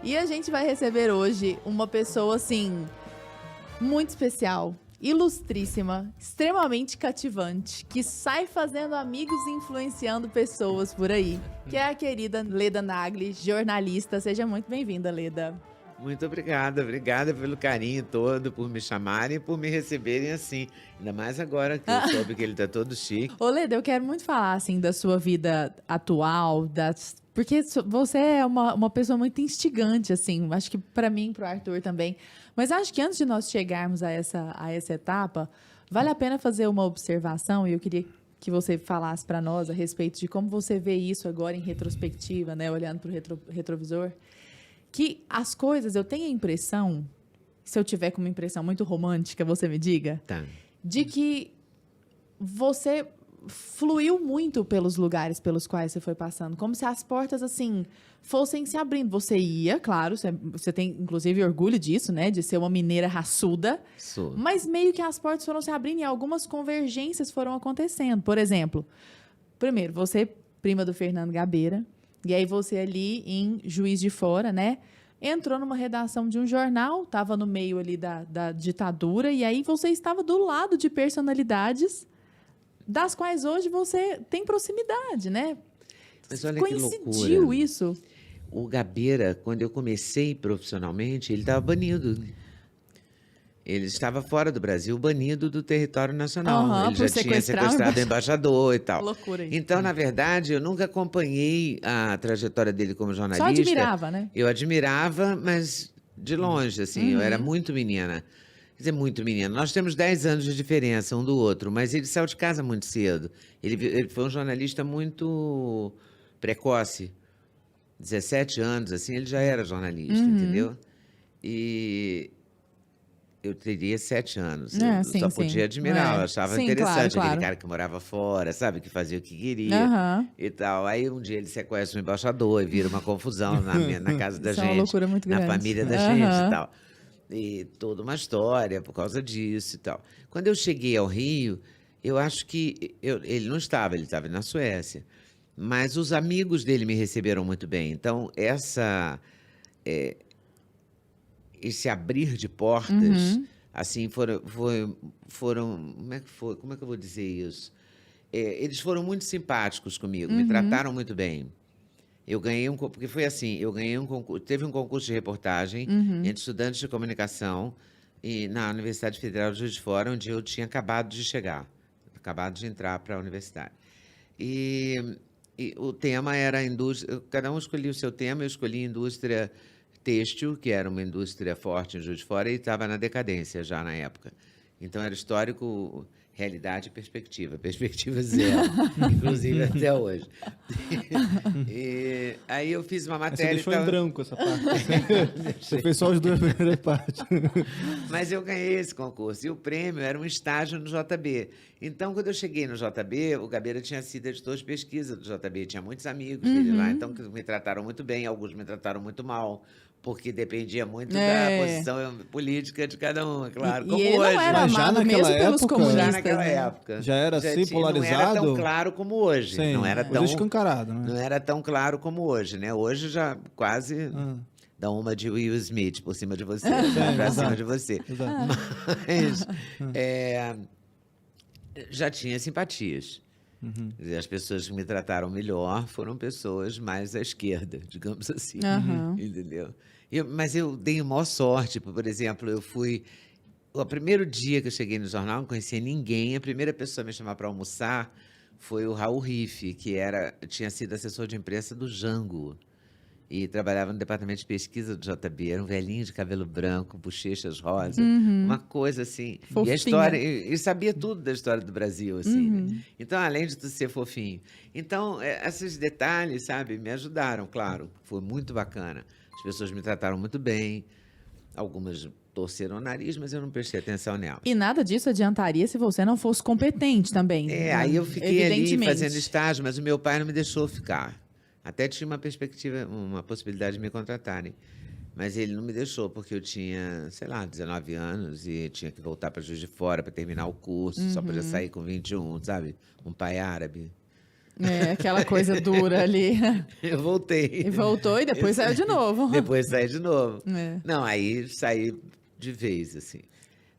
E a gente vai receber hoje uma pessoa, assim, muito especial, ilustríssima, extremamente cativante, que sai fazendo amigos e influenciando pessoas por aí, que é a querida Leda Nagli, jornalista. Seja muito bem-vinda, Leda. Muito obrigada pelo carinho todo, por me chamarem e por me receberem assim. Ainda mais agora que eu soube que ele tá todo chique. Ô, Leda, eu quero muito falar, assim, da sua vida atual, porque você é uma pessoa muito instigante, assim, acho que pra mim, pro Arthur também. Mas acho que antes de nós chegarmos a essa etapa, vale a pena fazer uma observação, e eu queria que você falasse pra nós a respeito de como você vê isso agora em retrospectiva, né, olhando pro retrovisor, que as coisas, eu tenho a impressão, se eu tiver com uma impressão muito romântica, você me diga, Tá. de que você fluiu muito pelos lugares pelos quais você foi passando, como se as portas, assim, fossem se abrindo. Você ia, claro, você tem, inclusive, orgulho disso, né, de ser uma mineira raçuda, Sou. mas meio que as portas foram se abrindo e algumas convergências foram acontecendo. Por exemplo, primeiro, você, prima do Fernando Gabeira, e aí você ali em Juiz de Fora, né, entrou numa redação de um jornal, estava no meio ali da ditadura, e aí você estava do lado de personalidades das quais hoje você tem proximidade, né? Mas olha que Coincidiu loucura. isso? O Gabeira, quando eu comecei profissionalmente, ele estava banido. Ele estava fora do Brasil, banido do território nacional. Aham, Ele por já tinha sequestrar o sequestrado o embaixador e tal. Loucura isso. Então, na verdade, eu nunca acompanhei a trajetória dele como jornalista. Só admirava, né? Eu admirava, mas de longe, assim. Eu era muito menina. Quer dizer, muito menina. Nós temos 10 anos de diferença um do outro, mas ele saiu de casa muito cedo. Ele foi um jornalista muito precoce. 17 anos, assim, ele já era jornalista, entendeu? E eu teria 7 anos. É, Eu sim, só sim. podia admirar, É. eu achava Sim, interessante. claro. Aquele cara que morava fora, sabe? Que fazia o que queria Aham. e tal. Aí um dia ele sequestra o embaixador e vira uma confusão na casa da Isso é gente. uma loucura muito na grande. família da gente e Aham. tal. E toda uma história por causa disso e tal. Quando eu cheguei ao Rio, eu acho que ele não estava, ele estava na Suécia. Mas os amigos dele me receberam muito bem. Então, esse abrir de portas, assim, foram, como é que eu vou dizer isso? Eles foram muito simpáticos comigo, me trataram muito bem. Eu ganhei porque foi assim, eu ganhei um concurso, teve um concurso de reportagem entre estudantes de comunicação e na Universidade Federal de Juiz de Fora, onde eu tinha acabado de chegar, acabado de entrar para a universidade. E o tema era indústria, cada um escolhia o seu tema, eu escolhi indústria têxtil, que era uma indústria forte em Juiz de Fora e estava na decadência já na época. Então era histórico, realidade e perspectiva. Perspectiva zero, inclusive até hoje. E aí eu fiz uma Mas você matéria deixou e em tal. branco essa parte. Você fez só as duas primeiras partes. Mas eu ganhei esse concurso. E o prêmio era um estágio no JB. Então, quando eu cheguei no JB, o Gabeira tinha sido editor de pesquisa do JB. Tinha muitos amigos dele lá. Então, que me trataram muito bem. Alguns me trataram muito mal. Porque dependia muito da posição política de cada um, é claro. E Como ele hoje. não era Mas já amado naquela mesmo pelos época- comunistas, Já naquela né? época. Já era assim, Não era polarizado? tão claro como hoje. Sim, Não era hoje tão escancarado, né? Não era tão claro como hoje, né? Hoje já quase dá uma de Will Smith por cima de você, pra cima exato. de você. Exato. Mas já tinha simpatias. Quer dizer, as pessoas que me trataram melhor foram pessoas mais à esquerda, digamos assim. Entendeu? Mas eu dei a maior sorte. Por exemplo, eu fui... O primeiro dia que eu cheguei no jornal, não conhecia ninguém. A primeira pessoa a me chamar para almoçar foi o Raul Riff, que tinha sido assessor de imprensa do Jango. E trabalhava no departamento de pesquisa do JB. Era um velhinho de cabelo branco, bochechas rosa, uma coisa assim. E Fofinho. a história, e sabia tudo da história do Brasil, assim, né? Então, além de tu ser fofinho. Então, esses detalhes, sabe, me ajudaram, claro. Foi muito bacana. As pessoas me trataram muito bem. Algumas torceram o nariz, mas eu não prestei atenção nelas. E nada disso adiantaria se você não fosse competente também. Aí eu fiquei ali Evidentemente. fazendo estágio, mas o meu pai não me deixou ficar. Até tinha uma possibilidade de me contratarem. Mas ele não me deixou, porque eu tinha, sei lá, 19 anos e tinha que voltar para Juiz de Fora para terminar o curso. Só podia sair com 21, sabe? Um pai árabe. É, aquela coisa dura ali. Eu voltei. E voltou e depois saiu de novo. Depois saí de novo. É. Não, aí saí de vez, assim.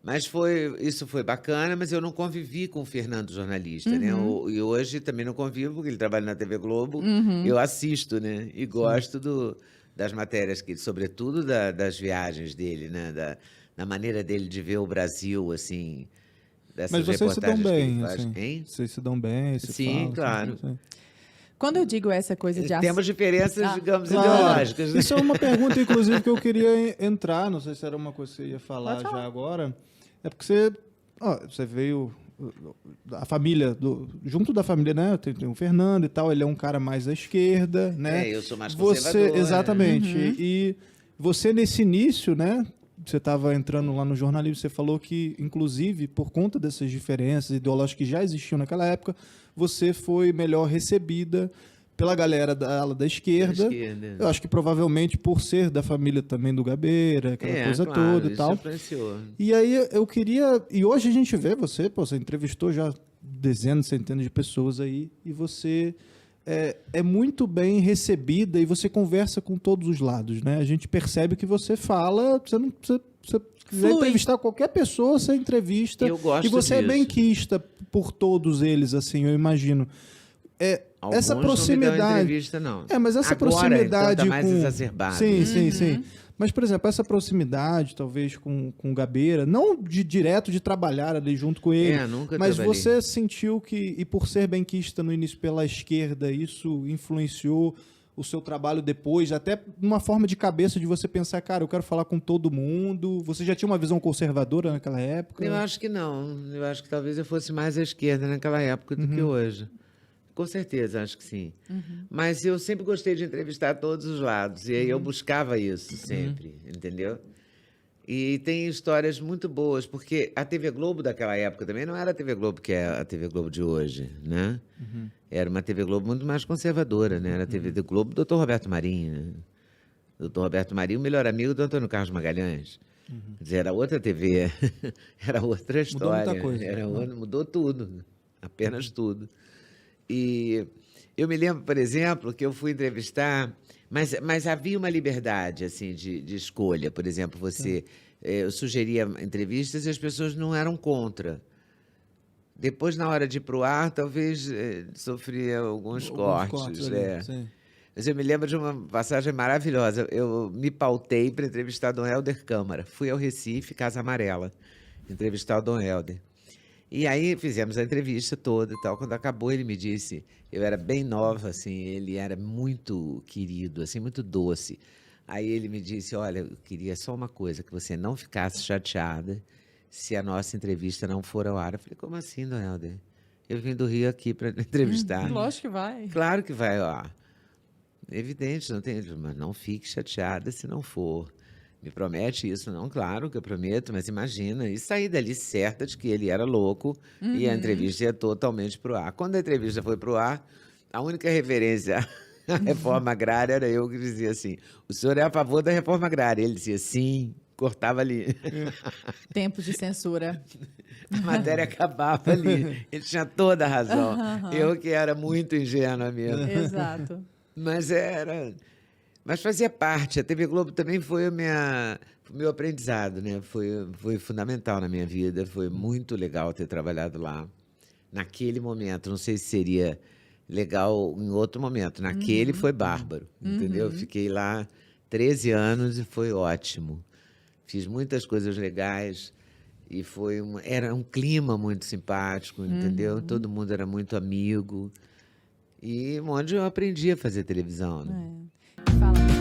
Mas isso foi bacana, mas eu não convivi com o Fernando, jornalista, né? E hoje também não convivo, porque ele trabalha na TV Globo. Eu assisto, né? E gosto das matérias, sobretudo das viagens dele, né? Da maneira dele de ver o Brasil, assim, dessas Mas vocês se dão reportagens que ele bem, faz. assim. Hein? Vocês se dão bem, se Sim, falam, claro. assim. Quando eu digo essa coisa de Temos diferenças, digamos, ideológicas. Né? Isso é uma pergunta, inclusive, que eu queria entrar. Não sei se era uma coisa que você ia falar Pode falar. já agora. É porque você veio... A família, junto da família, né? Tem o Fernando e tal, ele é um cara mais à esquerda, né? Eu sou mais conservador. Exatamente. E você, nesse início, né? Você estava entrando lá no jornalismo, você falou que, inclusive, por conta dessas diferenças ideológicas que já existiam naquela época, você foi melhor recebida pela galera da ala da esquerda. Eu acho que provavelmente por ser da família também do Gabeira, aquela coisa toda e tal. Influenciou. E aí eu queria... E hoje a gente vê você entrevistou já dezenas, centenas de pessoas aí, e você é muito bem recebida e você conversa com todos os lados, né? A gente percebe que você fala, você quiser entrevistar qualquer pessoa, você entrevista. Eu gosto e você disso. é benquista por todos eles, assim, eu imagino. Essa proximidade. Não me dão entrevista, não. Mas essa agora, proximidade então, tá mais com... exacerbado. Sim. Mas, por exemplo, essa proximidade, talvez, com o Gabeira, não direto de trabalhar ali junto com ele, nunca mas trabalhei. você sentiu que, e por ser benquista no início pela esquerda, isso influenciou o seu trabalho depois, até uma forma de cabeça de você pensar, cara, eu quero falar com todo mundo. Você já tinha uma visão conservadora naquela época? Eu acho que não. Eu acho que talvez eu fosse mais à esquerda naquela época do que hoje. Com certeza, acho que sim. Mas eu sempre gostei de entrevistar todos os lados. E aí eu buscava isso sempre, entendeu? E tem histórias muito boas, porque a TV Globo daquela época também não era a TV Globo que é a TV Globo de hoje, né? Era uma TV Globo muito mais conservadora, né? Era a TV Globo do Dr. Roberto Marinho, né? Dr. Roberto Marinho, o melhor amigo do Antônio Carlos Magalhães. Quer dizer, era outra TV, era outra história. Mudou muita coisa. Mudou tudo, apenas tudo. E eu me lembro, por exemplo, que eu fui entrevistar, mas havia uma liberdade assim de escolha. Por exemplo, eu sugeria entrevistas e as pessoas não eram contra. Depois, na hora de ir para o ar, talvez sofria alguns cortes. Sim. Mas eu me lembro de uma passagem maravilhosa. Eu me pautei para entrevistar Dom Helder Câmara. Fui ao Recife, Casa Amarela, entrevistar o Dom Helder. E aí fizemos a entrevista toda e tal. Quando acabou, ele me disse... Eu era bem nova, assim, ele era muito querido, assim, muito doce. Aí ele me disse, olha, eu queria só uma coisa, que você não ficasse chateada se a nossa entrevista não for ao ar. Eu falei, como assim, Dom Helder? Eu vim do Rio aqui para entrevistar. Lógico que vai. Claro que vai ao ar. Evidente, não tem... Mas não fique chateada se não for. Me promete isso? Não, claro que eu prometo, mas imagina. E saí dali certa de que ele era louco e a entrevista ia totalmente para o ar. Quando a entrevista foi para o ar, a única referência à reforma agrária era eu que dizia assim, o senhor é a favor da reforma agrária? Ele dizia sim, cortava ali. Tempo de censura. A matéria acabava ali. Ele tinha toda a razão. Eu que era muito ingênua mesmo. Exato. Mas fazia parte. A TV Globo também foi o meu aprendizado, né? Foi fundamental na minha vida. Foi muito legal ter trabalhado lá. Naquele momento, não sei se seria legal em outro momento. Naquele foi bárbaro, entendeu? Fiquei lá 13 anos e foi ótimo. Fiz muitas coisas legais e era um clima muito simpático, entendeu? Todo mundo era muito amigo. E onde eu aprendi a fazer televisão, né? Fala.